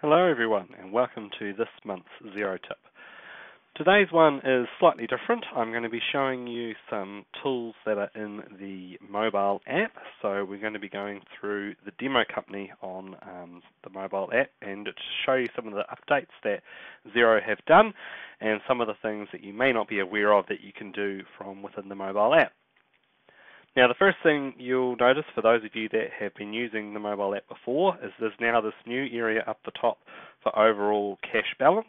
Hello everyone and welcome to this month's Xero tip. Today's one is slightly different. I'm going to be showing you some tools that are in the mobile app. So we're going to be going through the demo company on the mobile app and to show you some of the updates that Xero have done and some of the things that you may not be aware of that you can do from within the mobile app. Now the first thing you'll notice for those of you that have been using the mobile app before is there's now this new area up the top for overall cash balance.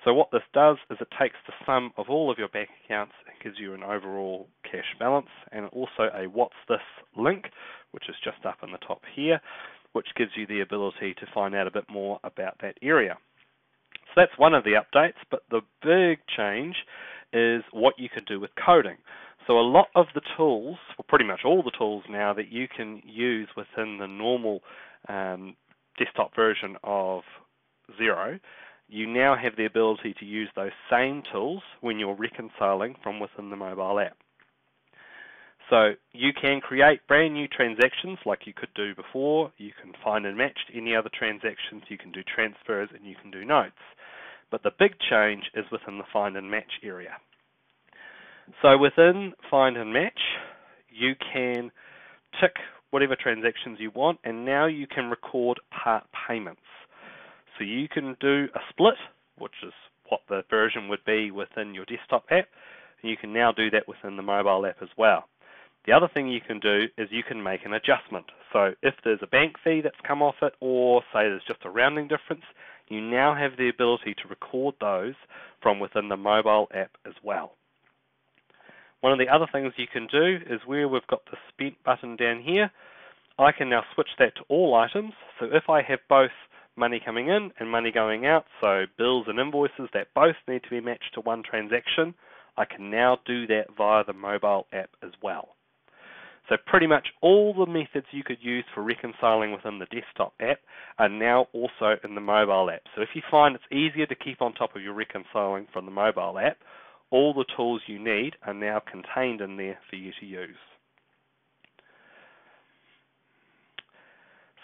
So what this does is it takes the sum of all of your bank accounts and gives you an overall cash balance, and also a what's this link, which is just up in the top here, which gives you the ability to find out a bit more about that area. So that's one of the updates, but the big change is what you can do with coding. So a lot of the tools, well pretty much all the tools now that you can use within the normal desktop version of Xero, you now have the ability to use those same tools when you're reconciling from within the mobile app. So you can create brand new transactions like you could do before. You can find and match any other transactions, you can do transfers, and you can do notes. But the big change is within the find and match area. So within Find and Match, you can tick whatever transactions you want, and now you can record part payments. So you can do a split, which is what the version would be within your desktop app, and you can now do that within the mobile app as well. The other thing you can do is you can make an adjustment. So if there's a bank fee that's come off it, or say there's just a rounding difference, you now have the ability to record those from within the mobile app as well. One of the other things you can do is where we've got the spent button down here, I can now switch that to all items. So if I have both money coming in and money going out, so bills and invoices that both need to be matched to one transaction, I can now do that via the mobile app as well. So pretty much all the methods you could use for reconciling within the desktop app are now also in the mobile app. So if you find it's easier to keep on top of your reconciling from the mobile app, all the tools you need are now contained in there for you to use.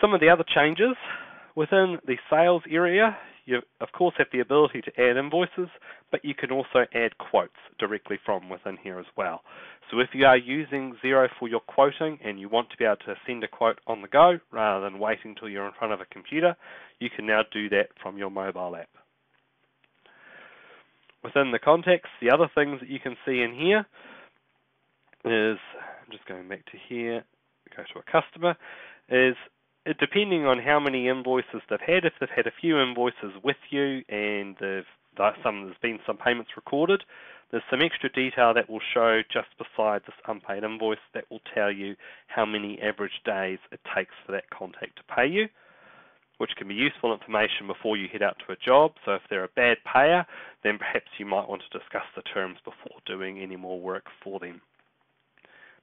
Some of the other changes within the sales area, you of course have the ability to add invoices, but you can also add quotes directly from within here as well. So if you are using Xero for your quoting and you want to be able to send a quote on the go rather than waiting until you're in front of a computer, you can now do that from your mobile app. Within the contacts, the other things that you can see in here is, I'm just going back to here, go to a customer, is depending on how many invoices they've had, if they've had a few invoices with you and there's been some payments recorded, there's some extra detail that will show just beside this unpaid invoice that will tell you how many average days it takes for that contact to pay you, which can be useful information before you head out to a job. So if they're a bad payer, then perhaps you might want to discuss the terms before doing any more work for them.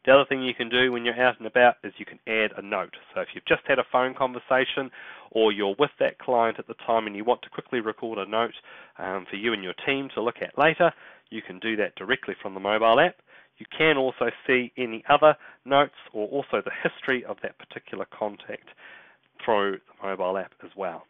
The other thing you can do when you're out and about is you can add a note. So if you've just had a phone conversation or you're with that client at the time and you want to quickly record a note for you and your team to look at later, you can do that directly from the mobile app. You can also see any other notes or also the history of that particular contact through the mobile app as well.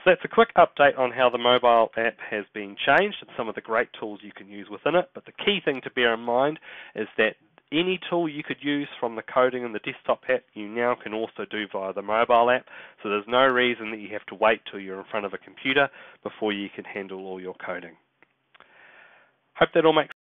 So that's a quick update on how the mobile app has been changed and some of the great tools you can use within it. But the key thing to bear in mind is that any tool you could use from the coding in the desktop app, you now can also do via the mobile app. So there's no reason that you have to wait till you're in front of a computer before you can handle all your coding. Hope that all makes